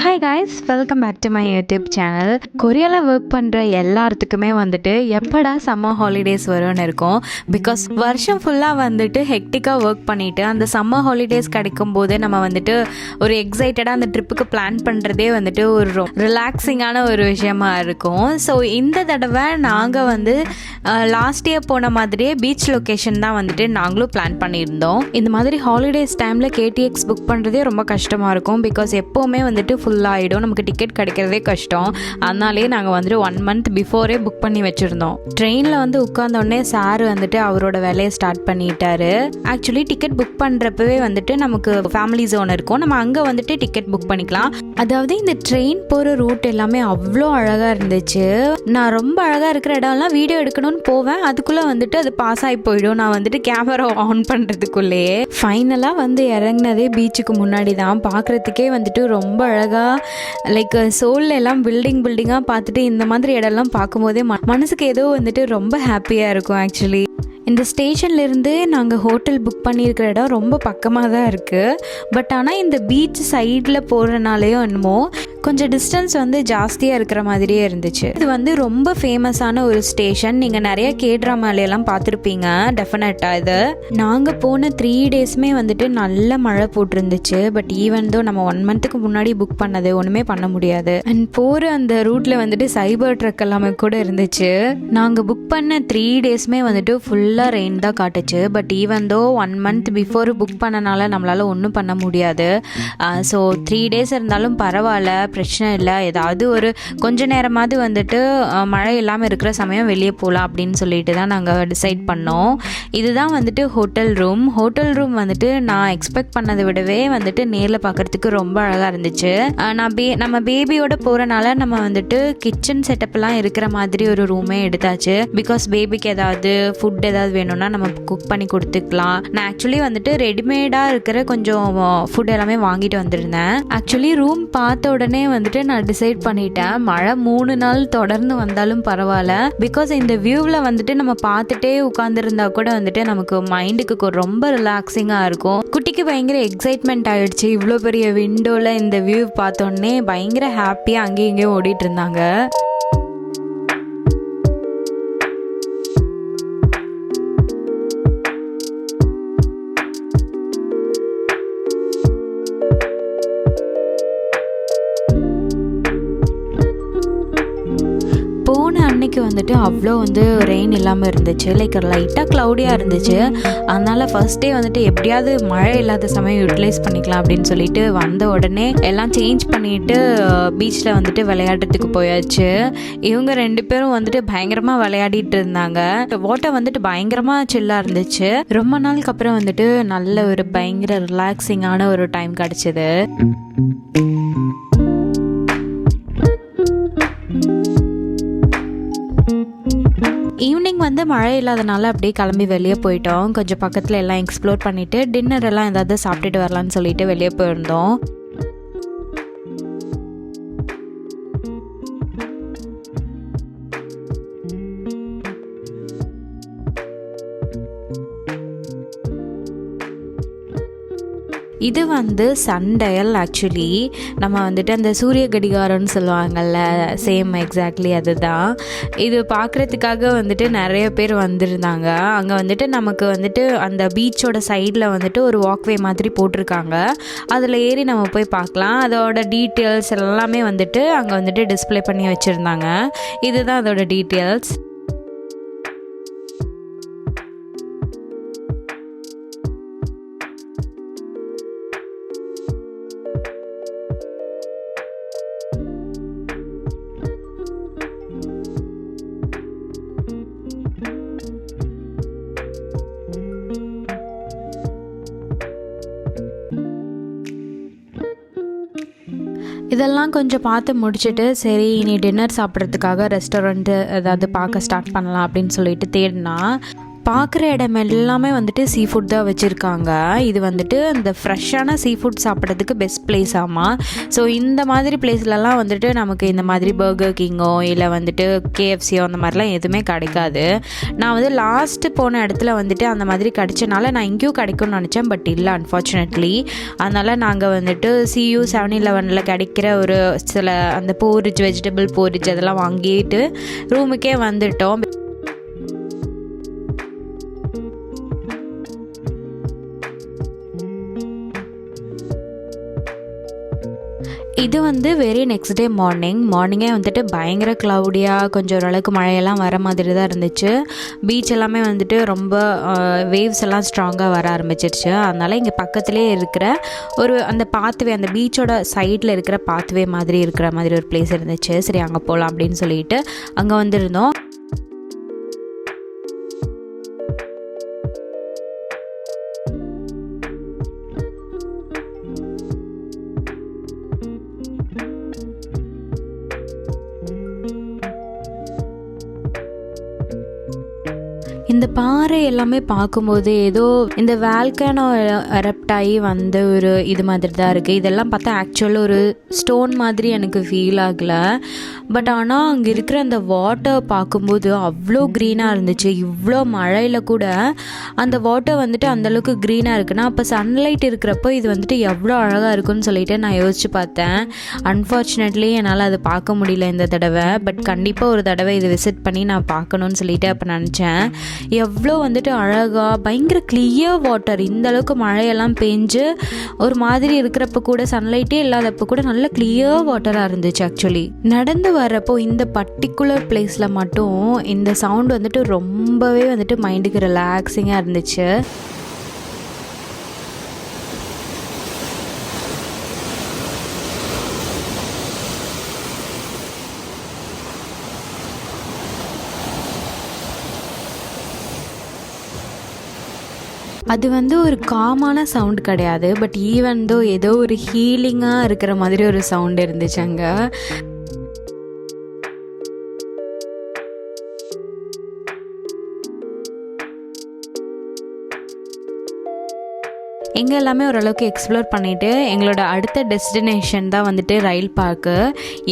Hi guys, welcome back to my YouTube channel. கொரியாவில் work பண்ணுற எல்லாத்துக்குமே வந்துட்டு எப்படா சம்மர் ஹாலிடேஸ் வரும்னு இருக்கும். பிகாஸ் வருஷம் ஃபுல்லாக வந்துட்டு ஹெக்டிக்காக ஒர்க் பண்ணிவிட்டு அந்த சம்மர் ஹாலிடேஸ் கிடைக்கும் போதே நம்ம வந்துட்டு ஒரு எக்ஸைட்டடாக அந்த ட்ரிப்புக்கு பிளான் பண்ணுறதே வந்துட்டு ஒரு ரிலாக்ஸிங்கான ஒரு விஷயமா இருக்கும். ஸோ இந்த தடவை நாங்கள் வந்து லாஸ்ட் இயர் போன மாதிரியே பீச் லொக்கேஷன் தான் வந்துட்டு நாங்களும் பிளான் பண்ணியிருந்தோம். இந்த மாதிரி ஹாலிடேஸ் டைமில் KTX புக் பண்ணுறதே ரொம்ப கஷ்டமாக இருக்கும். பிகாஸ் எப்போவுமே வந்துட்டு ஃபுல்லாகிடும், நமக்கு டிக்கெட் கிடைக்கிறதே கஷ்டம். அதனாலே நாங்கள் வந்துட்டு 1 month பிஃபோரே புக் பண்ணி வச்சுருந்தோம். ட்ரெயினில் வந்து உட்கார்ந்தோடனே சார் வந்துட்டு அவரோட வேலையை ஸ்டார்ட் பண்ணிட்டாரு. ஆக்சுவலி டிக்கெட் புக் பண்ணுறப்பவே வந்துட்டு நமக்கு ஃபேமிலி ஜோன் இருக்கும், நம்ம அங்கே வந்துட்டு டிக்கெட் புக் பண்ணிக்கலாம். அதாவது இந்த ட்ரெயின் போகிற ரூட் எல்லாமே அவ்வளோ அழகாக இருந்துச்சு. நான் ரொம்ப அழகாக இருக்கிற இடம்லாம் வீடியோ எடுக்கணும்னு போவேன், அதுக்குள்ளே வந்துட்டு அது பாஸ் ஆகி போயிடும். நான் வந்துட்டு கேமரா ஆன் பண்ணுறதுக்குள்ளேயே ஃபைனலாக வந்து இறங்கினதே பீச்சுக்கு முன்னாடி தான். பார்க்குறதுக்கே வந்துட்டு ரொம்ப அழகாக லைக் சோல்ல எல்லாம் பில்டிங்காக பார்த்துட்டு இந்த மாதிரி இடம்லாம் பார்க்கும்போதே மனசுக்கு ஏதோ வந்துட்டு ரொம்ப ஹாப்பியாக இருக்கும். ஆக்சுவலி இந்த ஸ்டேஷன்லேருந்து நாங்கள் ஹோட்டல் புக் பண்ணியிருக்கிற இடம் ரொம்ப பக்கமாக தான் இருக்குது. பட் ஆனால் இந்த பீச் சைடில் போகிறனாலேயும் என்னமோ கொஞ்சம் டிஸ்டன்ஸ் வந்து ஜாஸ்தியாக இருக்கிற மாதிரியே இருந்துச்சு. இது வந்து ரொம்ப ஃபேமஸான ஒரு ஸ்டேஷன், நீங்கள் நிறைய கேட்ராமாலையெல்லாம் பார்த்துருப்பீங்க டெஃபினட்டாக. இது நாங்கள் போன 3 daysமே வந்துட்டு நல்ல மழை போட்டிருந்துச்சு. பட் ஈவன் தோ நம்ம 1 monthக்கு முன்னாடி புக் பண்ணது ஒன்றுமே பண்ண முடியாது. அண்ட் போகிற அந்த ரூட்டில் வந்துட்டு சைபர் ட்ரக் எல்லாமே கூட இருந்துச்சு. நாங்கள் புக் பண்ண 3 daysமே வந்துட்டு ஃபுல்லாக ரெயின் தான் காட்டுச்சு. But even though 1 month before book பண்ணனால நம்மளால் ஒன்றும் பண்ண முடியாது. ஸோ 3 days இருந்தாலும் பரவாயில்ல, பிரச்சனை இல்லை. ஏதாவது ஒரு கொஞ்ச நேரமாவது வந்துட்டு மழை இல்லாமல் இருக்கிற சமயம் வெளியே போகலாம் அப்படின்னு சொல்லிட்டு தான் நாங்கள் டிசைட் பண்ணோம். இதுதான் வந்துட்டு ஹோட்டல் ரூம் வந்துட்டு நான் எக்ஸ்பெக்ட் பண்ணதை விடவே வந்துட்டு நேரில் பார்க்குறதுக்கு ரொம்ப அழகாக இருந்துச்சு. நம்ம பேபியோட போகிறனால நம்ம வந்துட்டு கிச்சன் செட்டப்லாம் இருக்கிற மாதிரி ஒரு ரூமே எடுத்தாச்சு. பிகாஸ் பேபிக்கு ஏதாவது ஃபுட் ஏதாவது வேணும்னா நம்ம குக் பண்ணி கொடுத்துக்கலாம். நான் ஆக்சுவலி வந்துட்டு ரெடிமேடாக இருக்கிற கொஞ்சம் ஃபுட் எல்லாமே வாங்கிட்டு வந்திருந்தேன். ஆக்சுவலி ரூம் பார்த்த உடனே வந்துட்டு நான் டிசைட் பண்ணிட்டேன், மழை 3 நாள் தொடர்ந்து வந்தாலும் பரவாயில்ல. பிகாஸ் இந்த வியூவில் வந்துட்டு நம்ம பார்த்துட்டே உட்காந்துருந்தா கூட வந்துட்டு நமக்கு மைண்டுக்கு ரொம்ப ரிலாக்ஸிங்காக இருக்கும். குட்டிக்கு பயங்கர எக்ஸைட்மெண்ட் ஆகிடுச்சு. இவ்வளோ பெரிய விண்டோவில் இந்த வியூ பார்த்தோன்னே பயங்கர ஹாப்பியாக அங்கேயும் இங்கேயும் ஓடிட்டு இருந்தாங்க. அன்னைக்கு வந்துட்டு அவ்வளோ வந்து ரெயின் இல்லாமல் இருந்துச்சு, லைக் லைட்டாக க்ளவுடியாக இருந்துச்சு. அதனால் ஃபர்ஸ்ட் டே வந்துட்டு எப்படியாவது மழை இல்லாத சமயம் யூட்டிலைஸ் பண்ணிக்கலாம் அப்படின்னு சொல்லிட்டு வந்த உடனே எல்லாம் சேஞ்ச் பண்ணிட்டு பீச்சில் வந்துட்டு விளையாடுறதுக்கு போயாச்சு. இவங்க 2 பேரும் வந்துட்டு பயங்கரமாக விளையாடிட்டு இருந்தாங்க. வாட்டர் வந்துட்டு பயங்கரமாக சில்லாக இருந்துச்சு. ரொம்ப நாளுக்கு அப்புறம் வந்துட்டு நல்ல ஒரு பயங்கர ரிலாக்ஸிங்கான ஒரு டைம் கிடச்சிது. ஈவினிங் வந்து மழை இல்லாதனால அப்படியே கிளம்பி வெளியே போயிட்டோம். கொஞ்சம் பக்கத்தில் எல்லாம் எக்ஸ்ப்ளோர் பண்ணிவிட்டு டின்னர் எல்லாம் ஏதாவது சாப்பிட்டுட்டு வரலான்னு சொல்லிட்டு வெளியே போயிருந்தோம். இது வந்து சன்டயல். ஆக்சுவலி நம்ம வந்துட்டு அந்த சூரிய கடிகாரம்னு சொல்லுவாங்கள்ல, சேம் எக்ஸாக்ட்லி அதுதான். இது பார்க்குறதுக்காக வந்துட்டு நிறைய பேர் வந்திருந்தாங்க. அங்கே வந்துட்டு நமக்கு வந்துட்டு அந்த பீச்சோட சைடில் வந்துட்டு ஒரு வாக்வே மாதிரி போட்டிருக்காங்க, அதில் ஏறி நம்ம போய் பார்க்கலாம். அதோட டீட்டெயில்ஸ் எல்லாமே வந்துட்டு அங்கே வந்துட்டு டிஸ்பிளே பண்ணி வச்சுருந்தாங்க. இதுதான் அதோட டீட்டெயில்ஸ். இதெல்லாம் கொஞ்சம் பார்த்து முடிச்சுட்டு சரி இனி டின்னர் சாப்பிட்றதுக்காக ரெஸ்டாரண்ட்டு ஏதாவது பார்க்க ஸ்டார்ட் பண்ணலாம் அப்படின்னு சொல்லிட்டு தேடினா பார்க்குற இடம் எல்லாமே வந்துட்டு சீ ஃபுட் தான் வச்சுருக்காங்க. இது வந்துட்டு அந்த ஃப்ரெஷ்ஷான சீ ஃபுட் சாப்பிட்றதுக்கு பெஸ்ட் பிளேஸ் ஆமாம். ஸோ இந்த மாதிரி பிளேஸ்லலாம் வந்துட்டு நமக்கு இந்த மாதிரி பர்கர் கிங்கோ இல்லை வந்துட்டு கேஎஃப்சியோ அந்த மாதிரிலாம் எதுவுமே கிடைக்காது. நான் வந்து லாஸ்ட்டு போன இடத்துல வந்துட்டு அந்த மாதிரி கிடைச்சனால நான் இங்கேயும் கிடைக்கும்னு நினச்சேன், பட் இல்லை அன்ஃபார்ச்சுனேட்லி. அதனால் நாங்கள் வந்துட்டு CU 7-Eleven கிடைக்கிற ஒரு சில அந்த போரிஜ், வெஜிடபிள் போரிஜ் அதெல்லாம் வாங்கிட்டு ரூமுக்கே வந்துட்டோம். இது வந்து வெரி நெக்ஸ்ட் டே மார்னிங்கே வந்துட்டு பயங்கர க்ளவுடியாக கொஞ்சம் ஓரளவுக்கு மழையெல்லாம் வர மாதிரி தான் இருந்துச்சு. பீச் எல்லாமே வந்துட்டு ரொம்ப வேவ்ஸ் எல்லாம் ஸ்ட்ராங்காக வர ஆரம்பிச்சிருச்சு. அதனால் இங்கே பக்கத்துலேயே இருக்கிற ஒரு அந்த பாத்வே, அந்த பீச்சோட சைடில் இருக்கிற பாத்வே மாதிரி இருக்கிற மாதிரி ஒரு பிளேஸ் இருந்துச்சு. சரி அங்கே போகலாம் அப்படின்னு சொல்லிட்டு அங்கே வந்துருந்தோம். இந்த பாறை எல்லாமே பார்க்கும்போது ஏதோ இந்த வால்கனோ எரப்ட் ஆகி வந்த ஒரு இது மாதிரி தான் இருக்குது. இதெல்லாம் பார்த்தா ஆக்சுவலாக ஒரு ஸ்டோன் மாதிரி எனக்கு ஃபீல் ஆகலை. பட் ஆனால் அங்கே இருக்கிற அந்த வாட்டர் பார்க்கும்போது அவ்வளோ க்ரீனாக இருந்துச்சு. இவ்வளோ மழையில் கூட அந்த வாட்டர் வந்துட்டு அந்தளவுக்கு க்ரீனாக இருக்குன்னா அப்போ சன்லைட் இருக்கிறப்போ இது வந்துட்டு எவ்வளோ அழகாக இருக்குன்னு சொல்லிட்டு நான் யோசிச்சு பார்த்தேன். அன்ஃபார்ச்சுனேட்லி என்னால் அதை பார்க்க முடியல இந்த தடவை. பட் கண்டிப்பாக ஒரு தடவை இது விசிட் பண்ணி நான் பார்க்கணுன்னு சொல்லிட்டு அப்போ நினச்சேன். எவ்வளோ வந்துட்டு அழகாக பயங்கர கிளியர் வாட்டர், இந்த அளவுக்கு மழையெல்லாம் பெஞ்சு ஒரு மாதிரி இருக்கிறப்ப கூட சன்லைட்டே இல்லாதப்போ கூட நல்ல கிளியர் வாட்டராக இருந்துச்சு. ஆக்சுவலி நடந்து வரப்போ இந்த பர்டிகுலர் பிளேஸில் மட்டும் இந்த சவுண்ட் வந்துட்டு ரொம்பவே வந்துட்டு மைண்டுக்கு ரிலாக்ஸிங்காக இருந்துச்சு. அது வந்து ஒரு காமான சவுண்ட் கிடையாது, பட் ஈவன் தோ ஏதோ ஒரு ஹீலிங்காக இருக்கிற மாதிரி ஒரு சவுண்ட் இருந்துச்சு அங்கே. எங்கே எல்லாமே ஓரளவுக்கு எக்ஸ்ப்ளோர் பண்ணிவிட்டு எங்களோட அடுத்த டெஸ்டினேஷன் தான் வந்துட்டு ரயில் பார்க்கு.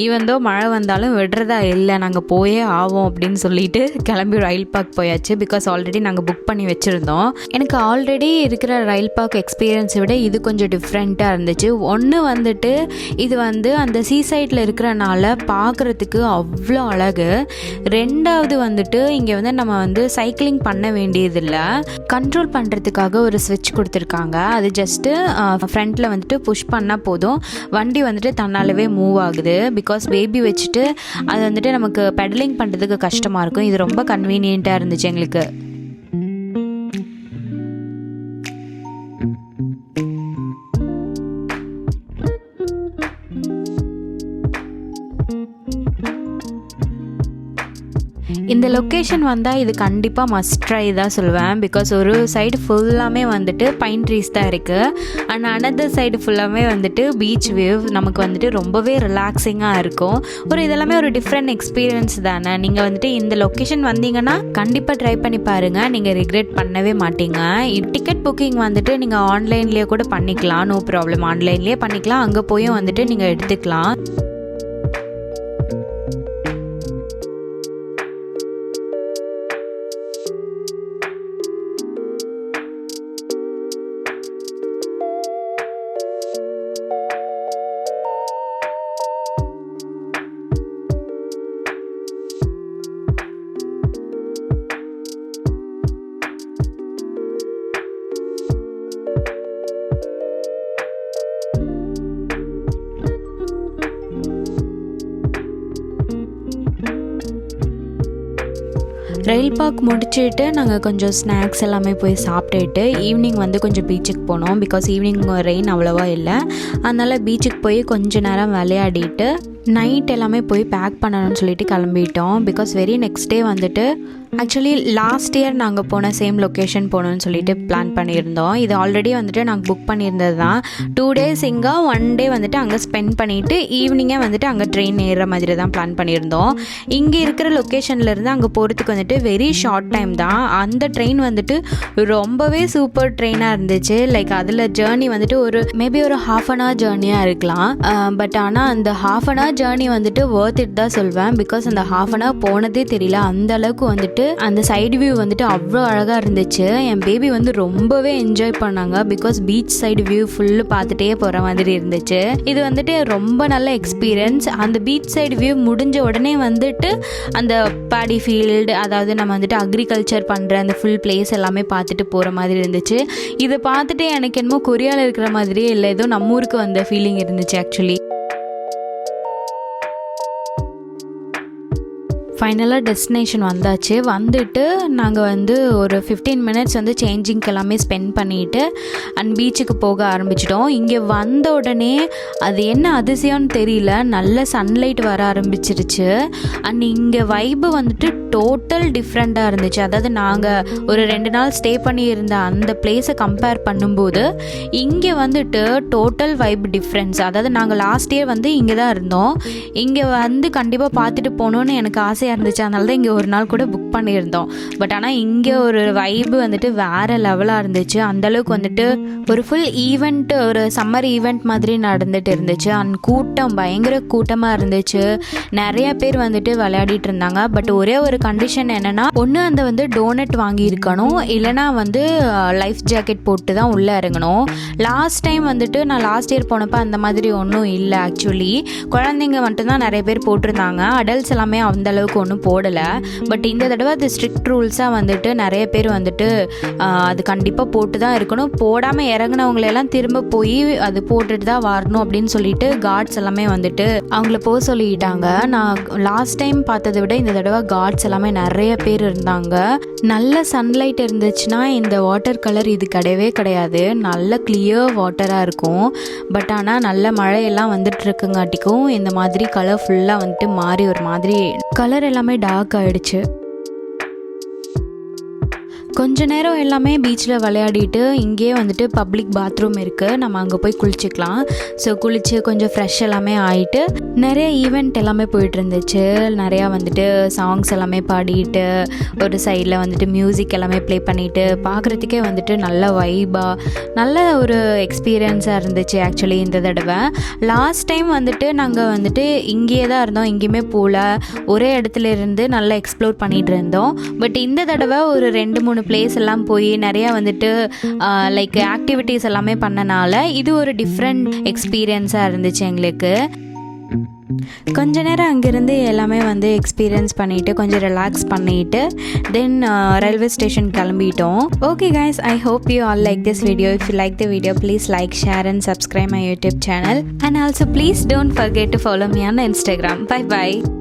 ஈவன் தோ மழை வந்தாலும் விடுறதா இல்லை, நாங்கள் போயே ஆவோம் அப்படின்னு சொல்லிட்டு கிளம்பி ரயில் பார்க் போயாச்சு. பிகாஸ் ஆல்ரெடி நாங்கள் புக் பண்ணி வச்சுருந்தோம். எனக்கு ஆல்ரெடி இருக்கிற ரயில் பார்க் எக்ஸ்பீரியன்ஸை விட இது கொஞ்சம் டிஃப்ரெண்ட்டாக இருந்துச்சு. ஒன்று வந்துட்டு இது வந்து அந்த சீசைடில் இருக்கிறனால பார்க்குறதுக்கு அவ்வளோ அழகு. ரெண்டாவது வந்துட்டு இங்கே வந்து நம்ம வந்து சைக்கிளிங் பண்ண வேண்டியதில்லை. கண்ட்ரோல் பண்ணுறதுக்காக ஒரு ஸ்விட்ச் கொடுத்துருக்காங்க. அது ஜஸ்ட்டு ஃப்ரண்ட்டில் வந்துட்டு புஷ் பண்ணால் போதும், வண்டி வந்துட்டு தன்னாலவே மூவ் ஆகுது. பிகாஸ் பேபி வச்சுட்டு அது வந்துட்டு நமக்கு பெடலிங் பண்ணுறதுக்கு கஷ்டமாக இருக்கும். இது ரொம்ப கன்வீனியண்ட்டாக இருந்துச்சு எங்களுக்கு. இந்த லொக்கேஷன் வந்தால் இது கண்டிப்பாக மஸ்ட் ட்ரை தான் சொல்லுவேன். பிகாஸ் ஒரு சைடு ஃபுல்லாமே வந்துட்டு பைன் ட்ரீஸ் தான் இருக்குது, அண்ட் அனதர் சைடு ஃபுல்லாமே வந்துட்டு பீச் வேவ். நமக்கு வந்துட்டு ரொம்பவே ரிலாக்ஸிங்காக இருக்கும். இதெல்லாமே ஒரு டிஃப்ரெண்ட் எக்ஸ்பீரியன்ஸ் தானே. நீங்கள் வந்துட்டு இந்த லொக்கேஷன் வந்தீங்கன்னா கண்டிப்பாக ட்ரை பண்ணி பாருங்கள், நீங்கள் ரிக்ரெட் பண்ணவே மாட்டீங்க. டிக்கெட் புக்கிங் வந்துட்டு நீங்கள் ஆன்லைன்லேயே கூட பண்ணிக்கலாம், நோ ப்ராப்ளம். ஆன்லைன்லேயே பண்ணிக்கலாம், அங்கே போயும் வந்துட்டு நீங்கள் எடுத்துக்கலாம். ரயில் பார்க் முடிச்சுட்டு நாங்கள் கொஞ்சம் ஸ்நாக்ஸ் எல்லாமே போய் சாப்பிட்டுட்டு ஈவினிங் வந்து கொஞ்சம் பீச்சுக்கு போனோம். பிகாஸ் ஈவினிங் ரெயின் அவ்வளோவா இல்லை, அதனால் பீச்சுக்கு போய் கொஞ்ச நேரம் விளையாடிட்டு நைட் எல்லாமே போய் பேக் பண்ணணும்னு சொல்லிட்டு கிளம்பிட்டோம். பிகாஸ் வெரி நெக்ஸ்ட் டே வந்துட்டு ஆக்சுவலி லாஸ்ட் இயர் நாங்கள் போன சேம் லொக்கேஷன் போகணுன்னு சொல்லிட்டு பிளான் பண்ணியிருந்தோம். இது ஆல்ரெடி வந்துட்டு நாங்கள் புக் பண்ணியிருந்தது தான். 2 days இங்கே 1 day வந்துட்டு அங்கே ஸ்பெண்ட் பண்ணிவிட்டு ஈவினிங்கே வந்துட்டு அங்கே ட்ரெயின் ஏறுற மாதிரி தான் பிளான் பண்ணியிருந்தோம். இங்கே இருக்கிற லொக்கேஷன்லேருந்து அங்கே போகிறதுக்கு வந்துட்டு வெரி ஷார்ட் டைம் தான். அந்த ட்ரெயின் வந்துட்டு ரொம்பவே சூப்பர் ட்ரெயினாக இருந்துச்சு. லைக் அதில் ஜேர்னி வந்துட்டு மேபி ஒரு ½ an hour ஜேர்னியாக இருக்கலாம். பட் ஆனால் அந்த ½ an hour ஜேர்னி வந்துட்டு worth it தான் சொல்வேன். பிகாஸ் அந்த ½ an hour போனதே தெரியல. அந்த அளவுக்கு வந்துட்டு அந்த சைடு வியூ வந்துட்டு அவ்வளோ அழகாக இருந்துச்சு. என் பேபி வந்து ரொம்பவே என்ஜாய் பண்ணாங்க. Because beach side view full பார்த்துட்டே போகிற மாதிரி இருந்துச்சு. இது வந்துட்டு ரொம்ப நல்ல எக்ஸ்பீரியன்ஸ். அந்த பீச் சைடு வியூ முடிஞ்ச உடனே வந்துட்டு அந்த பாடி ஃபீல்டு, அதாவது நம்ம வந்துட்டு அக்ரிகல்ச்சர் பண்ணுற அந்த ஃபுல் பிளேஸ் எல்லாமே பார்த்துட்டு போகிற மாதிரி இருந்துச்சு. இதை பார்த்துட்டு எனக்கு என்னமோ கொரியாவில் இருக்கிற மாதிரியே இல்லை, ஏதோ நம்ம ஊருக்கு வந்த ஃபீலிங் இருந்துச்சு ஆக்சுவலி. ஃபைனலாக டெஸ்டினேஷன் வந்தாச்சு. வந்துட்டு நாங்கள் வந்து ஒரு 15 minutes வந்து சேஞ்சிங்க்கு எல்லாமே ஸ்பெண்ட் பண்ணிவிட்டு அண்ட் பீச்சுக்கு போக ஆரம்பிச்சிட்டோம். இங்கே வந்த உடனே அது என்ன அதிசயம்னு தெரியல, நல்ல சன்லைட் வர ஆரம்பிச்சிருச்சு. அண்ட் இங்கே வைப்பு வந்துட்டு டோட்டல் டிஃப்ரெண்ட்டாக இருந்துச்சு. அதாவது நாங்கள் ஒரு 2 நாள் ஸ்டே பண்ணியிருந்த அந்த பிளேஸை கம்பேர் பண்ணும்போது இங்கே வந்துட்டு டோட்டல் வைப் டிஃப்ரென்ஸ். அதாவது நாங்கள் லாஸ்ட் இயர் வந்து இங்கே தான் இருந்தோம். இங்கே வந்து கண்டிப்பாக பார்த்துட்டு போகணுன்னு எனக்கு ஆசையாக இருந்துச்சு. அதனால தான் இங்கே ஒரு நாள் கூட புக் பண்ணியிருந்தோம். பட் ஆனால் இங்கே ஒரு வைப்பு வந்துட்டு வேறு லெவலாக இருந்துச்சு. அந்தளவுக்கு வந்துட்டு ஒரு ஃபுல் ஈவெண்ட், ஒரு சம்மர் ஈவெண்ட் மாதிரி நடந்துட்டு இருந்துச்சு. அண்ட் கூட்டம் பயங்கர கூட்டமாக இருந்துச்சு. நிறைய பேர் வந்துட்டு விளையாடிட்டு இருந்தாங்க. பட் ஒரே ஒரு கண்டிஷன் என்னென்னா, ஒன்று அந்த வந்து டோனட் வாங்கியிருக்கணும், இல்லைனா வந்து லைஃப் ஜாக்கெட் போட்டு தான் உள்ளே இறங்கணும். லாஸ்ட் டைம் வந்துட்டு நான் லாஸ்ட் இயர் போனப்போ அந்த மாதிரி ஒன்றும் இல்லை. ஆக்சுவலி குழந்தைங்க மட்டும்தான் நிறைய பேர் போட்டிருந்தாங்க. அடல்ட்ஸ் எல்லாமே அந்தளவுக்கு ஒன்றும் போடலை. பட் இந்த தடவை அது ஸ்ட்ரிக்ட் ரூல்ஸாக வந்துட்டு நிறைய பேர் வந்துட்டு அது கண்டிப்பாக போட்டு தான் இருக்கணும், போடாமல் இறங்கினவங்களெல்லாம் திரும்ப போய் அது போட்டுட்டு தான் வரணும் அப்படின்னு சொல்லிட்டு கார்ட்ஸ் எல்லாமே வந்துட்டு அவங்கள போக சொல்லிட்டாங்க. நான் லாஸ்ட் டைம் பார்த்ததை விட இந்த தடவை கார்ட்ஸ் எல்லாமே நிறைய பேர் இருந்தாங்க. நல்ல சன்லைட் இருந்துச்சுன்னா இந்த வாட்டர் கலர் இது கிடையவே கிடையாது. நல்ல கிளியர் வாட்டராக இருக்கும். பட் ஆனால் நல்ல மழையெல்லாம் வந்துட்டு இருக்குங்காட்டிக்கும் இந்த மாதிரி கலர் ஃபுல்லாக வந்துட்டு மாறி ஒரு மாதிரி கலர் எல்லாமே டார்க் ஆகிடுச்சு. கொஞ்ச நேரம் எல்லாமே பீச்சில் விளையாடிட்டு இங்கேயே வந்துட்டு பப்ளிக் பாத்ரூம் இருக்குது, நம்ம அங்கே போய் குளிச்சுக்கலாம். ஸோ குளித்து கொஞ்சம் ஃப்ரெஷ் எல்லாமே ஆகிட்டு நிறைய ஈவெண்ட் எல்லாமே போயிட்டு இருந்துச்சு. நிறையா வந்துட்டு சாங்ஸ் எல்லாமே பாடிட்டு ஒரு சைடில் வந்துட்டு மியூசிக் எல்லாமே ப்ளே பண்ணிவிட்டு பார்க்குறதுக்கே வந்துட்டு நல்ல வைபாக நல்ல ஒரு எக்ஸ்பீரியன்ஸாக இருந்துச்சு. ஆக்சுவலி இந்த தடவை லாஸ்ட் டைம் வந்துட்டு நாங்கள் வந்துட்டு இங்கேயே தான் இருந்தோம், எங்கேயுமே போகல, ஒரே இடத்துல இருந்து நல்லா எக்ஸ்ப்ளோர் பண்ணிகிட்டு இருந்தோம். பட் இந்த தடவை ஒரு 2-3 பிளேஸ் எல்லாம் போய் நிறையா வந்துட்டு லைக் ஆக்டிவிட்டீஸ் எல்லாமே பண்ணனால இது ஒரு டிஃப்ரெண்ட் எக்ஸ்பீரியன்ஸாக இருந்துச்சு எங்களுக்கு. கொஞ்ச நேரம் அங்கேருந்து எல்லாமே வந்து எக்ஸ்பீரியன்ஸ் பண்ணிவிட்டு கொஞ்சம் ரிலாக்ஸ் பண்ணிவிட்டு தென் ரயில்வே ஸ்டேஷன் கிளம்பிட்டோம். Okay guys, I hope you all like this video. If you like the video, please like, share and subscribe my YouTube channel. And also please don't forget to follow me on Instagram. Bye bye.